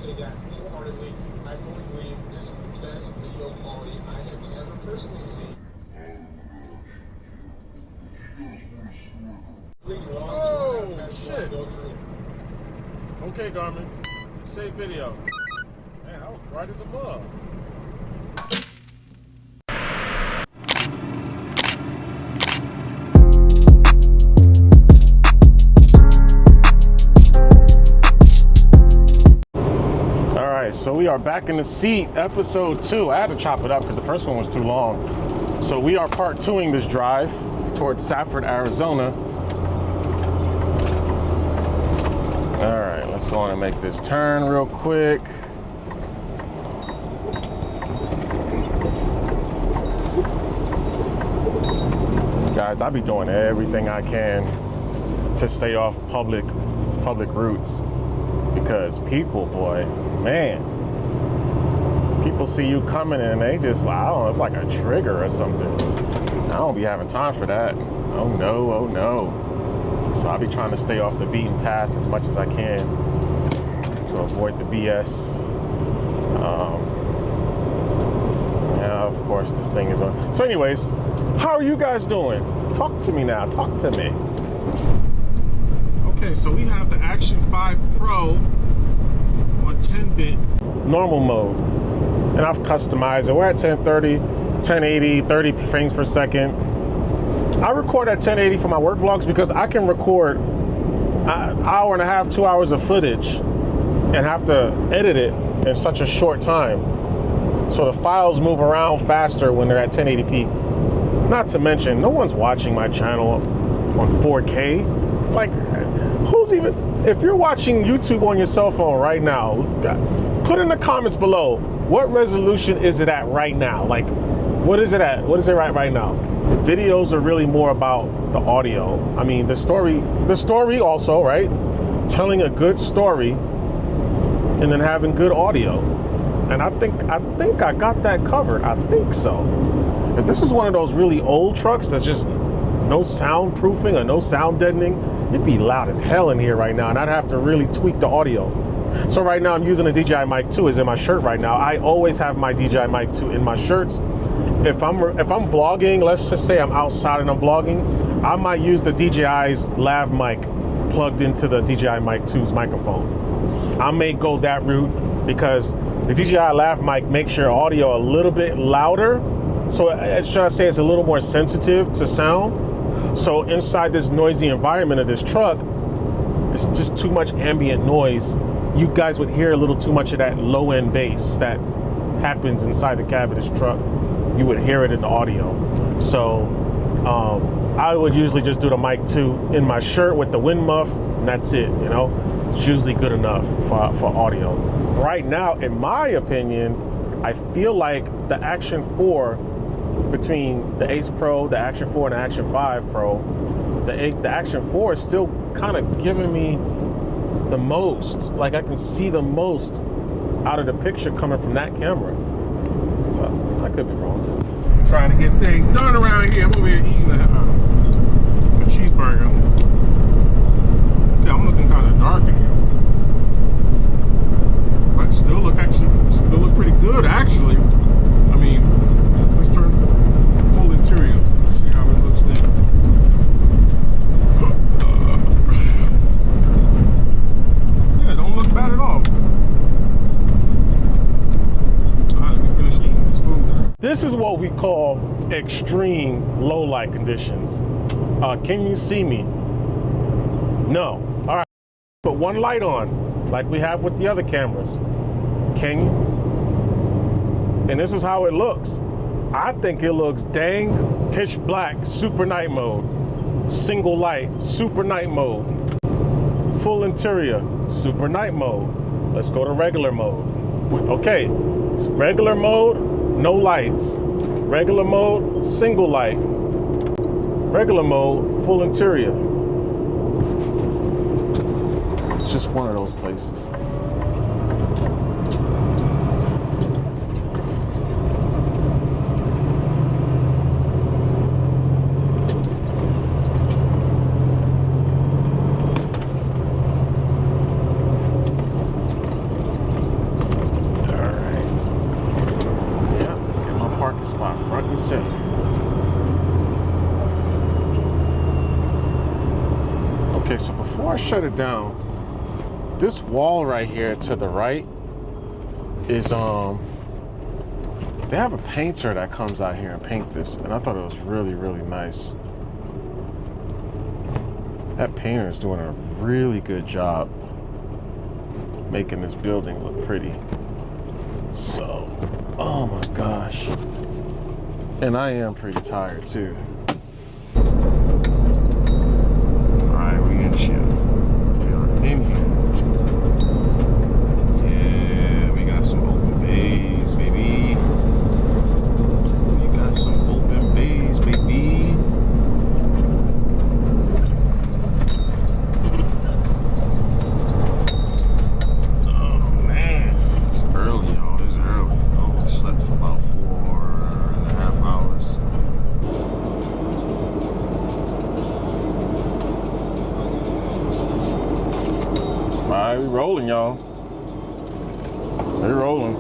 say that wholeheartedly. I fully believe this is the best video quality I have ever personally seen. Oh, shit. Okay, Garmin. Save video. Man, that was bright as a mug. So we are back in the seat, episode 2. I had to chop it up because the first one was too long. So we are part 2ing this drive towards Safford, Arizona. All right, let's go on and make this turn real quick. Guys, I be doing everything I can to stay off public routes because people, boy, man, people see you coming and they just, I don't know, it's like a trigger or something. I don't be having time for that. Oh no, oh no. So I'll be trying to stay off the beaten path as much as I can to avoid the BS. Yeah, of course this thing is on. So anyways, how are you guys doing? Talk to me now, talk to me. Okay, so we have the Action 5 Pro on 10-bit normal mode, and I've customized it. We're at 1030, 1080, 30 frames per second. I record at 1080 for my work vlogs because I can record an hour and a half, 2 hours of footage and have to edit it in such a short time. So the files move around faster when they're at 1080p. Not to mention, no one's watching my channel on 4K. Like, who's even, if you're watching YouTube on your cell phone right now, put in the comments below, what resolution is it at right now? Like, what is it at? What is it right now? Videos are really more about the audio. I mean, the story also, right? Telling a good story and then having good audio. And I think I got that covered. I think so. If this was one of those really old trucks that's just no soundproofing or no sound deadening, it'd be loud as hell in here right now, and I'd have to really tweak the audio. So right now I'm using a DJI Mic 2. It's in my shirt right now. I always have my DJI Mic 2 in my shirts. If I'm vlogging, let's just say I'm outside and I'm vlogging, I might use the DJI's lav mic plugged into the DJI Mic 2's microphone. I may go that route because the DJI lav mic makes your audio a little bit louder. So should I say it's a little more sensitive to sound? So inside this noisy environment of this truck, it's just too much ambient noise. You guys would hear a little too much of that low end bass that happens inside the cab of this truck. You would hear it in the audio. So I would usually just do the Mic 2 in my shirt with the wind muff, and that's it, you know? It's usually good enough for audio. Right now, in my opinion, I feel like the Action 4, between the Ace Pro, the Action 4, and the Action 5 Pro, the Action 4 is still kind of giving me the most. Like, I can see the most out of the picture coming from that camera. So I could be wrong. Trying to get things done around here. I'm over here eating a cheeseburger. Okay, I'm looking kind of dark in here, but still look pretty good actually. I mean, let's turn full interior. Let's see how it looks there. Yeah, don't look bad at all. Alright, let me finish eating this food. This is what we call extreme low light conditions. Can you see me? No. All right. Put one light on, like we have with the other cameras. Can you? And this is how it looks. I think it looks dang pitch black, super night mode. Single light, super night mode. Full interior, super night mode. Let's go to regular mode. Okay, it's regular mode, no lights. Regular mode, single light. Regular mode, full interior. It's just one of those places. front and center. Okay, so before I shut it down, this wall right here to the right is they have a painter that comes out here and paint this, and I thought it was really, really nice. That painter is doing a really good job making this building look pretty. So, oh my gosh. And I am pretty tired too. Alright, we in here. We are in here. Yeah, we got some open bays, baby. We got some open bays, baby. Oh man, it's early, y'all. It's early. I only slept for about 4.5 hours. Alright, we rolling, y'all. We're rolling.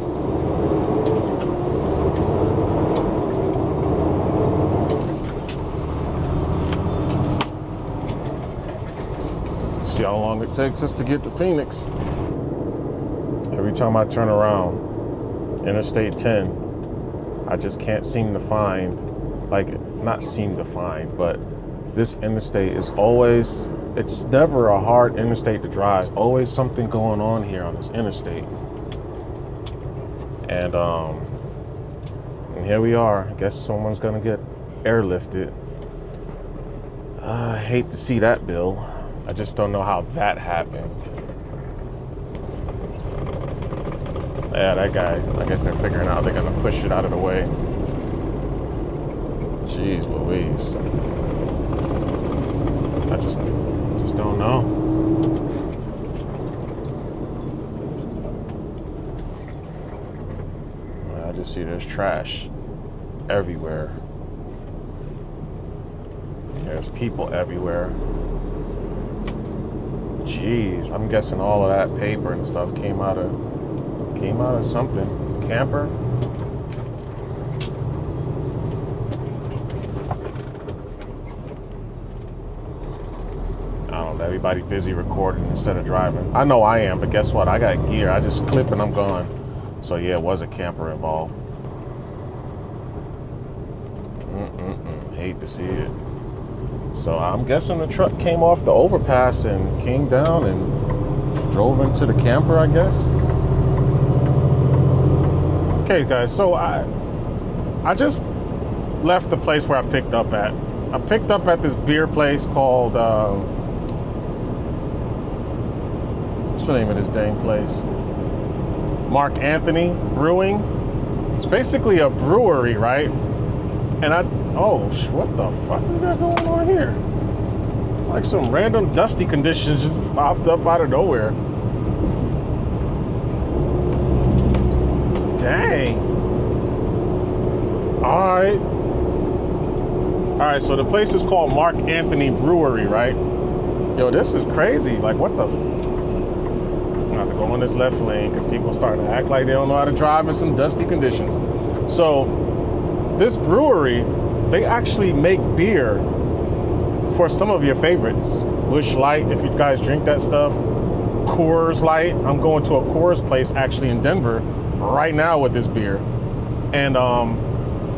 See how long it takes us to get to Phoenix. Every time I turn around, Interstate 10, I just can't seem to find, like, not seem to find, but this interstate is always, it's never a hard interstate to drive. Always something going on here on this interstate. And here we are. I guess someone's gonna get airlifted. I hate to see that, Bill. I just don't know how that happened. Yeah, that guy, I guess they're figuring out they're gonna push it out of the way. Jeez Louise. I just don't know. I just see there's trash everywhere. There's people everywhere. Jeez, I'm guessing all of that paper and stuff came out of something. Camper? I don't know, everybody busy recording instead of driving. I know I am, but guess what? I got gear. I just clip and I'm gone. So yeah, it was a camper involved. Hate to see it. So I'm guessing the truck came off the overpass and came down and drove into the camper, I guess. Okay, guys, so I just left the place where I picked up at. I picked up at this beer place called, what's the name of this dang place? Mark Anthony Brewing. It's basically a brewery, right? And what the fuck we got going on here? Like some random dusty conditions just popped up out of nowhere. Dang. All right, so the place is called Mark Anthony Brewery, right? Yo, this is crazy. Like, what the I'm gonna have to go in this left lane because people starting to act like they don't know how to drive in some dusty conditions. So this brewery, they actually make beer for some of your favorites. Busch Light, if you guys drink that stuff. Coors Light. I'm going to a Coors place actually in Denver right now with this beer. And I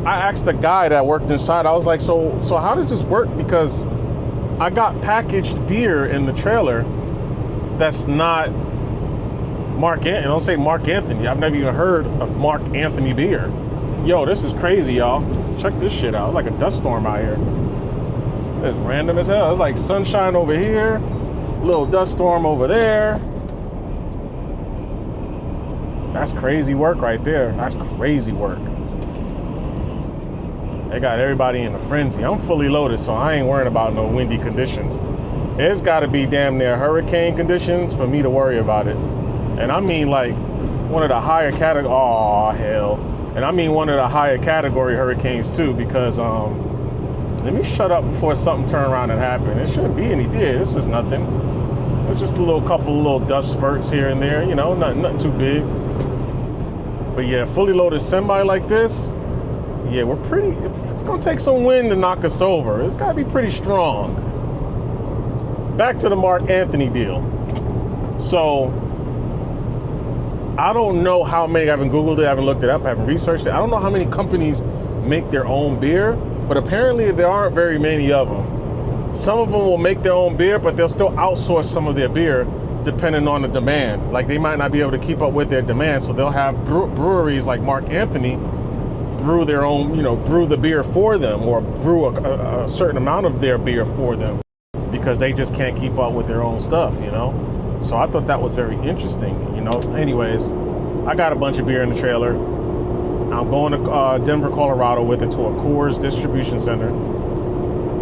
asked the guy that worked inside, I was like, so how does this work? Because I got packaged beer in the trailer that's not Mark Anthony. Don't say Mark Anthony. I've never even heard of Mark Anthony beer. Yo, this is crazy, y'all. Check this shit out. It's like a dust storm out here. It's random as hell. It's like sunshine over here, a little dust storm over there. That's crazy work right there. That's crazy work. They got everybody in a frenzy. I'm fully loaded, so I ain't worrying about no windy conditions. It's got to be damn near hurricane conditions for me to worry about it. And I mean like one of the higher category. Oh hell. And I mean one of the higher category hurricanes too, because let me shut up before something turn around and happen. It shouldn't be any deal. This is nothing. It's just a couple of little dust spurts here and there. You know, nothing too big. But yeah, fully loaded semi like this. Yeah, we're pretty, it's gonna take some wind to knock us over. It's gotta be pretty strong. Back to the Mark Anthony deal. So, I don't know how many, I haven't Googled it, I haven't looked it up, I haven't researched it. I don't know how many companies make their own beer, but apparently there aren't very many of them. Some of them will make their own beer, but they'll still outsource some of their beer depending on the demand. Like they might not be able to keep up with their demand, so they'll have breweries like Mark Anthony brew their own, you know, brew the beer for them, or brew a certain amount of their beer for them because they just can't keep up with their own stuff, you know? So I thought that was very interesting, you know? Anyways, I got a bunch of beer in the trailer. I'm going to Denver, Colorado with it to a Coors distribution center.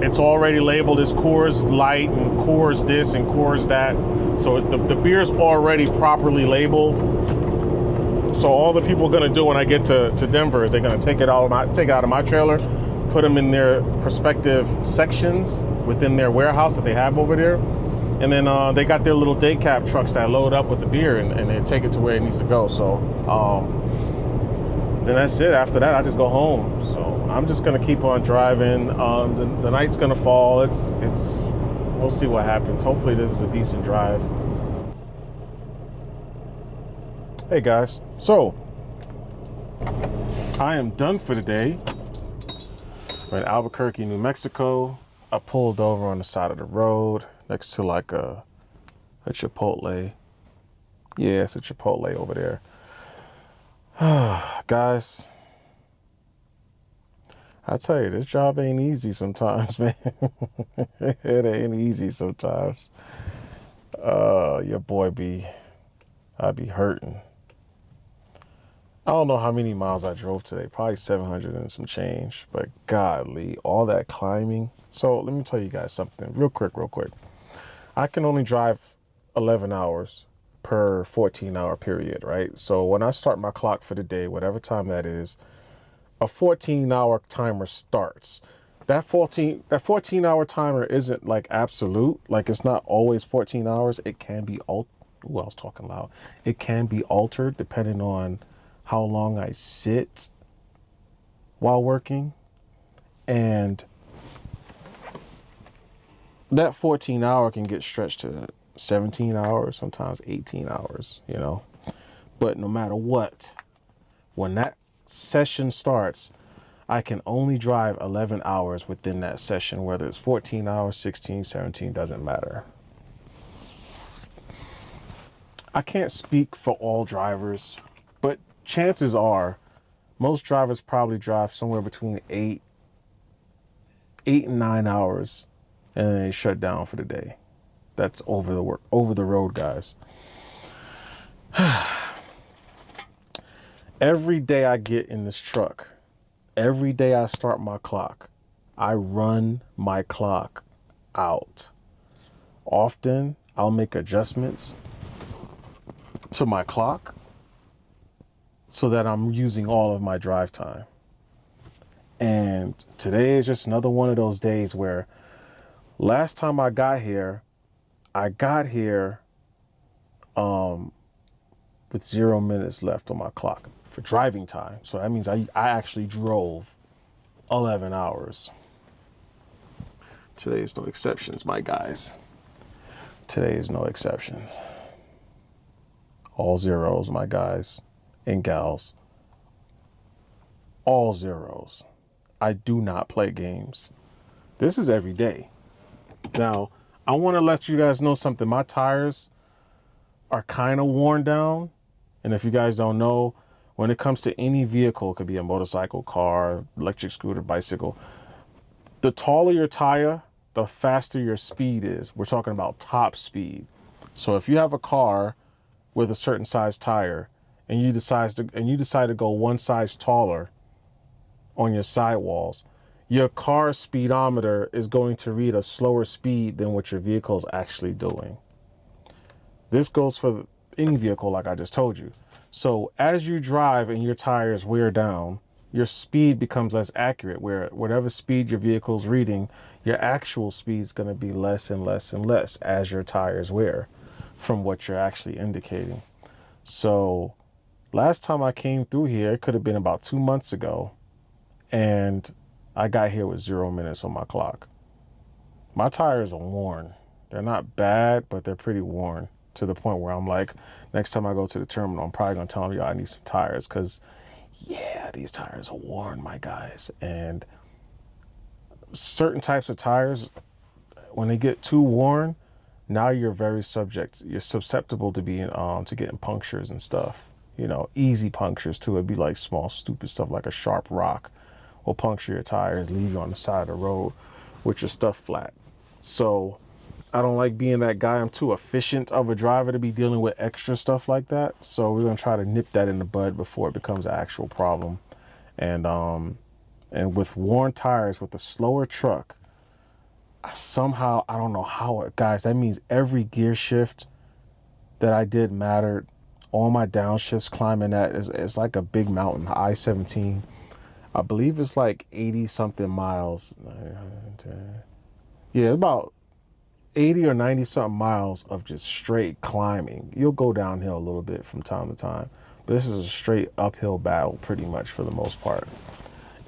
It's already labeled as Coors Light and Coors this and Coors that. So the beer's already properly labeled. So all the people are gonna do when I get to Denver is they're gonna take it out of my trailer, put them in their respective sections within their warehouse that they have over there. And then they got their little day cab trucks that load up with the beer and they take it to where it needs to go. So then that's it. After that, I just go home. So I'm just gonna keep on driving. The night's gonna fall. We'll see what happens. Hopefully this is a decent drive. Hey guys, so I am done for the day. We're in Albuquerque, New Mexico. I pulled over on the side of the road next to like a Chipotle. Yeah, it's a Chipotle over there. Guys, I tell you, this job ain't easy sometimes, man. It ain't easy sometimes. Your boy I'd be hurting. I don't know how many miles I drove today, probably 700 and some change, but godly, all that climbing. So let me tell you guys something real quick. I can only drive 11 hours per 14-hour period, right? So when I start my clock for the day, whatever time that is, a 14-hour timer starts. That 14-hour timer isn't like absolute, like it's not always 14 hours. It can be altered. Ooh, I was talking loud. It can be altered depending on how long I sit while working. And that 14-hour can get stretched to 17 hours, sometimes 18 hours, you know. But no matter what, when that session starts, I can only drive 11 hours within that session, whether it's 14 hours, 16, 17, doesn't matter. I can't speak for all drivers, but chances are most drivers probably drive somewhere between 8 and 9 hours and then they shut down for the day. That's over the road, guys. Every day I get in this truck, every day I start my clock, I run my clock out. Often I'll make adjustments to my clock so that I'm using all of my drive time. And today is just another one of those days where last time I got here with 0 minutes left on my clock for driving time. So that means I actually drove 11 hours. Today is no exceptions, my guys. Today is no exceptions. All zeros, my guys and gals. All zeros. I do not play games. This is every day. Now, I want to let you guys know something. My tires are kind of worn down. And if you guys don't know, when it comes to any vehicle, it could be a motorcycle, car, electric scooter, bicycle, the taller your tire, the faster your speed is. We're talking about top speed. So if you have a car with a certain size tire and you decide to go one size taller on your sidewalls, your car speedometer is going to read a slower speed than what your vehicle is actually doing. This goes for any vehicle, like I just told you. So as you drive and your tires wear down, your speed becomes less accurate, where whatever speed your vehicle's reading, your actual speed is going to be less and less and less as your tires wear from what you're actually indicating. So last time I came through here, it could have been about 2 months ago, and I got here with 0 minutes on my clock. My tires are worn. They're not bad, but they're pretty worn to the point where I'm like, next time I go to the terminal, I'm probably gonna tell them, yo, I need some tires, because yeah, these tires are worn, my guys. And certain types of tires, when they get too worn, now you're susceptible to being to getting punctures and stuff. You know, easy punctures too. It'd be like small, stupid stuff like a sharp rock will puncture your tires, leave you on the side of the road with your stuff flat. So I don't like being that guy. I'm too efficient of a driver to be dealing with extra stuff like that. So we're gonna try to nip that in the bud before it becomes an actual problem. And with worn tires, with a slower truck, somehow, I don't know how, guys, that means every gear shift that I did mattered. All my downshifts climbing that is like a big mountain. I-17, I believe it's like 80 something miles. Yeah, about 80 or 90 something miles of just straight climbing. You'll go downhill a little bit from time to time, but this is a straight uphill battle pretty much for the most part.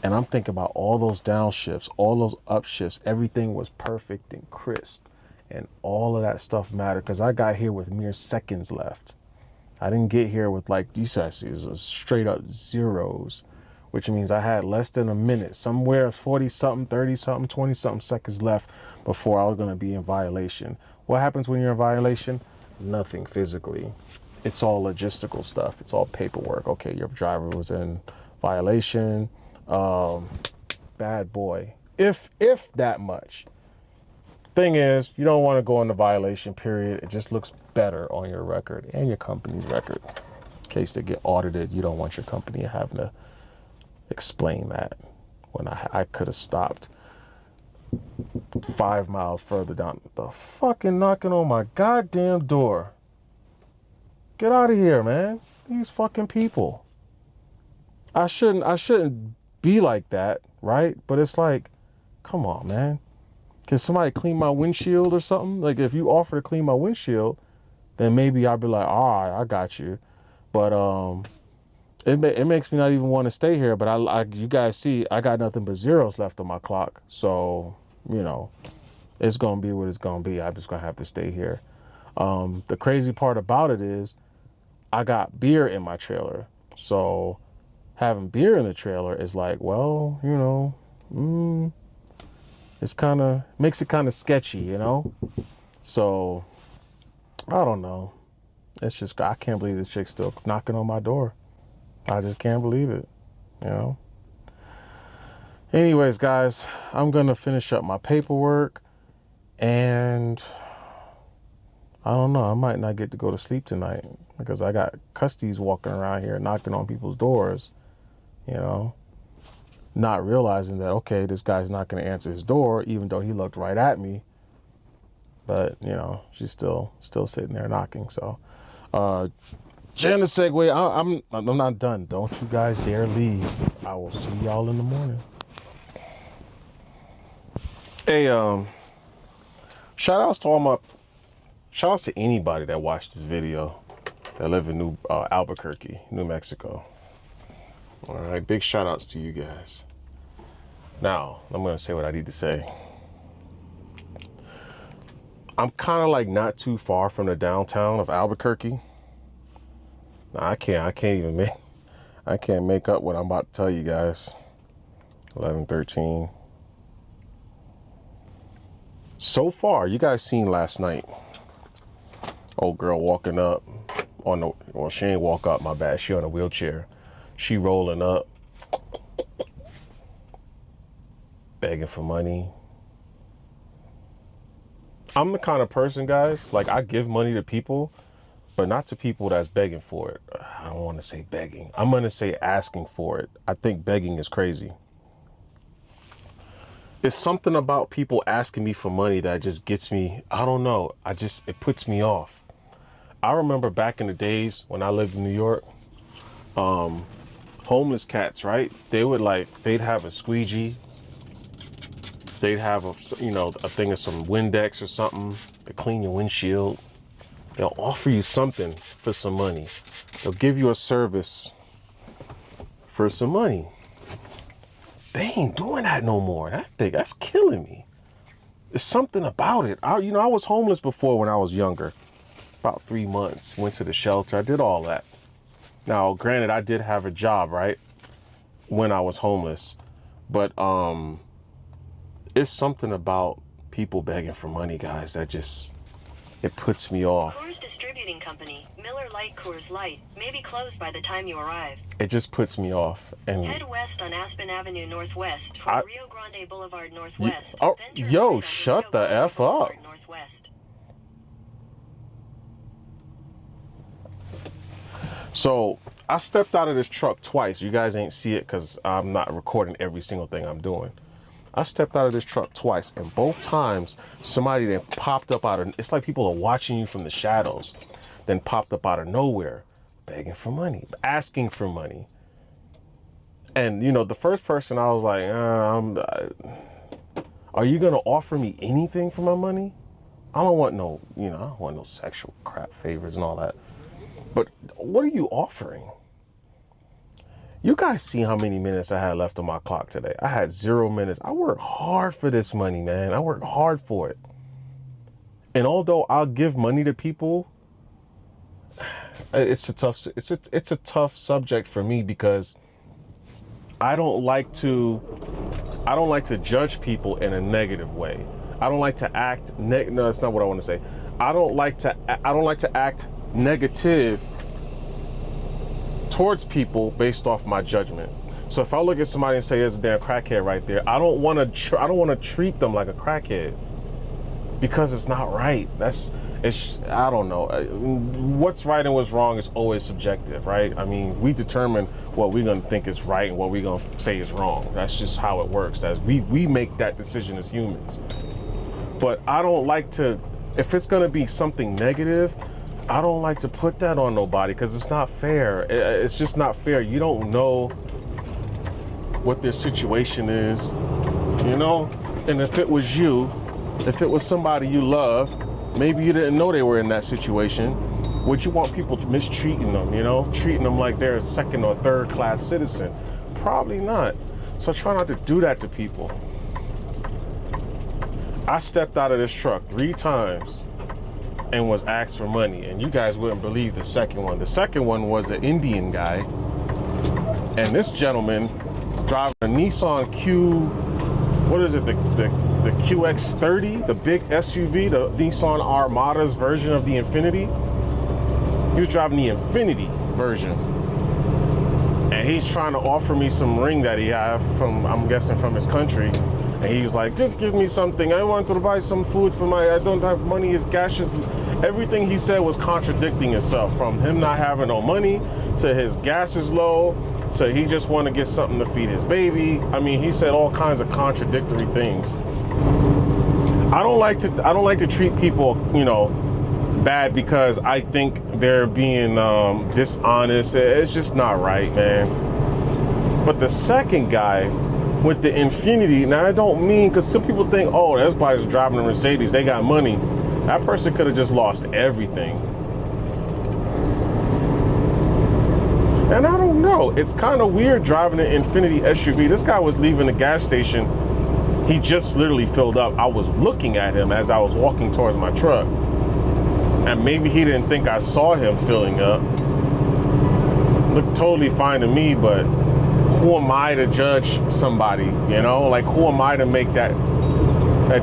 And I'm thinking about all those downshifts, all those upshifts, everything was perfect and crisp, and all of that stuff mattered because I got here with mere seconds left. I didn't get here with, like you said, it was straight up zeros, which means I had less than a minute, somewhere 40 something, 30 something, 20 something seconds left before I was going to be in violation. What happens when you're in violation? Nothing physically. It's all logistical stuff. It's all paperwork. Okay, your driver was in violation. Bad boy, if that much. Thing is, you don't want to go into violation, period. It just looks better on your record and your company's record. In case they get audited, you don't want your company having to explain that when I could have stopped 5 miles further down. The fucking knocking on my goddamn door. Get out of here, man. These fucking people. I shouldn't be like that, right? But it's like, come on, man. Can somebody clean my windshield or something? Like, if you offer to clean my windshield, then maybe I'll be like, all right, I got you. But it makes me not even want to stay here. But you guys see, I got nothing but zeros left on my clock. So, you know, it's gonna be what it's gonna be. I'm just gonna have to stay here. The crazy part about it is, I got beer in my trailer. So having beer in the trailer is like, well, you know, it's kind of, makes it kind of sketchy, you know? So, I don't know. It's just, I can't believe this chick's still knocking on my door. I just can't believe it, you know? Anyways, guys, I'm going to finish up my paperwork, and I don't know, I might not get to go to sleep tonight because I got custies walking around here knocking on people's doors, you know, not realizing that, okay, this guy's not going to answer his door, even though he looked right at me. But, you know, she's still sitting there knocking. So, Jan, the segue, I'm not done. Don't you guys dare leave. I will see y'all in the morning. Hey, shout outs to anybody that watched this video that live in Albuquerque, New Mexico. All right, big shout outs to you guys. Now, I'm going to say what I need to say. I'm kind of like not too far from the downtown of Albuquerque. Now, I can't make up what I'm about to tell you guys. 11:13. So far, you guys seen last night. Old girl walking up well, she ain't walk up, my bad. She on a wheelchair. She rolling up, begging for money. I'm the kind of person, guys, like I give money to people, but not to people that's begging for it. I don't want to say begging. I'm going to say asking for it. I think begging is crazy. It's something about people asking me for money that just gets me, I don't know. It puts me off. I remember back in the days when I lived in New York, homeless cats, right? They'd have a squeegee. They'd have a thing of some Windex or something to clean your windshield. They'll offer you something for some money. They'll give you a service for some money. they ain't doing that no more. That's killing me. It's something about it. I was homeless before when I was younger. About 3 months. Went to the shelter. I did all that. Now, granted, I did have a job, right? When I was homeless. But it's something about people begging for money, guys, that just, it puts me off. Coors Distributing Company, Miller Lite Coors Light, may be closed by the time you arrive. It just puts me off. And head west on Aspen Avenue Northwest for Rio Grande Boulevard Northwest. Yo, shut the F up. Northwest. So I stepped out of this truck twice. You guys ain't see it because I'm not recording every single thing I'm doing. I stepped out of this truck twice, and both times somebody then popped up out of, it's like people are watching you from the shadows, then popped up out of nowhere, begging for money, asking for money. And the first person, I was like, are you gonna offer me anything for my money? I don't want no, I don't want no sexual crap favors and all that. But what are you offering? You guys see how many minutes I had left on my clock today. I had 0 minutes. I worked hard for this money, man. I worked hard for it. And although I'll give money to people, it's a tough subject for me because I don't like to judge people in a negative way. I don't like to act no, that's not what I want to say. I don't like to act negative towards people based off my judgment. So if I look at somebody and say there's a damn crackhead right there, I don't want to treat them like a crackhead because it's not right. I don't know. What's right and what's wrong is always subjective, right? I mean, we determine what we're going to think is right and what we're going to say is wrong. That's just how it works. We make that decision as humans. But I don't like to, if it's going to be something negative, I don't like to put that on nobody because it's not fair. It's just not fair. You don't know what their situation is, And if it was you, if it was somebody you love, maybe you didn't know they were in that situation, would you want people mistreating them, treating them like they're a second or third class citizen? Probably not. So try not to do that to people. I stepped out of this truck 3 times and was asked for money, and you guys wouldn't believe the second one. The second one was an Indian guy, and this gentleman driving a Nissan the QX30, the big SUV, the Nissan Armada's version of the Infiniti. He was driving the Infiniti version, and he's trying to offer me some ring that he have from, I'm guessing, from his country. And he's like, just give me something. I want to buy some food for I don't have money. His gas is, everything he said was contradicting itself, from him not having no money to his gas is low to he just want to get something to feed his baby. I mean, he said all kinds of contradictory things. I don't like to treat people, bad because I think they're being dishonest. It's just not right, man. But the second guy with the Infiniti, now I don't mean, because some people think, oh, everybody's driving a Mercedes, they got money. That person could have just lost everything. And I don't know, it's kind of weird driving an Infiniti SUV. This guy was leaving the gas station. He just literally filled up. I was looking at him as I was walking towards my truck. And maybe he didn't think I saw him filling up. Looked totally fine to me, but who am I to judge somebody, Like, who am I to make that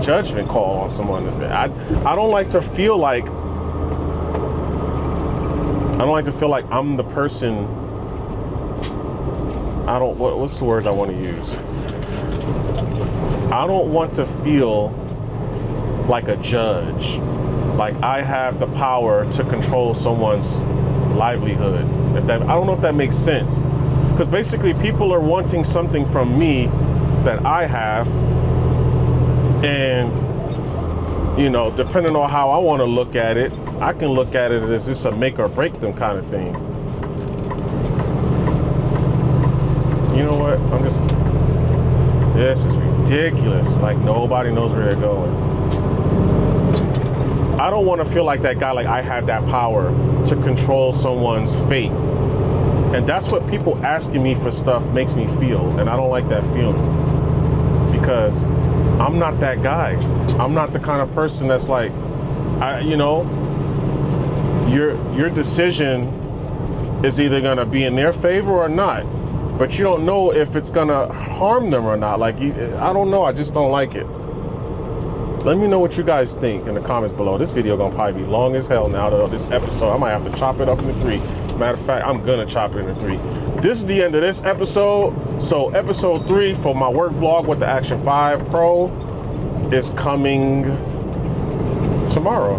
judgment call on someone? I don't like to feel like I'm the person. What's the words I want to use? I don't want to feel like a judge, like I have the power to control someone's livelihood. I don't know if that makes sense. Because basically people are wanting something from me that I have, and depending on how I want to look at it, I can look at it as this a make or break them kind of thing. You know what? This is ridiculous. Like, nobody knows where they're going. I don't want to feel like that guy, like I have that power to control someone's fate And that's what people asking me for stuff makes me feel, and I don't like that feeling, because I'm not that guy. I'm not the kind of person that's like, you know, your decision is either gonna be in their favor or not, but you don't know if it's gonna harm them or not. Like, I don't know, I just don't like it. Let me know what you guys think in the comments below. This video gonna probably be long as hell now, though. This episode, I might have to chop it up into 3. Matter of fact, I'm gonna chop it into 3. This is the end of this episode. So episode 3 for my work vlog with the Action 5 Pro is coming tomorrow.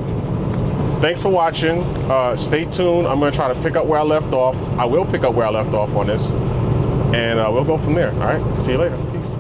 Thanks for watching. Stay tuned. I'm gonna try to pick up where I left off. I will pick up where I left off on this, and we'll go from there. All right, see you later. Peace.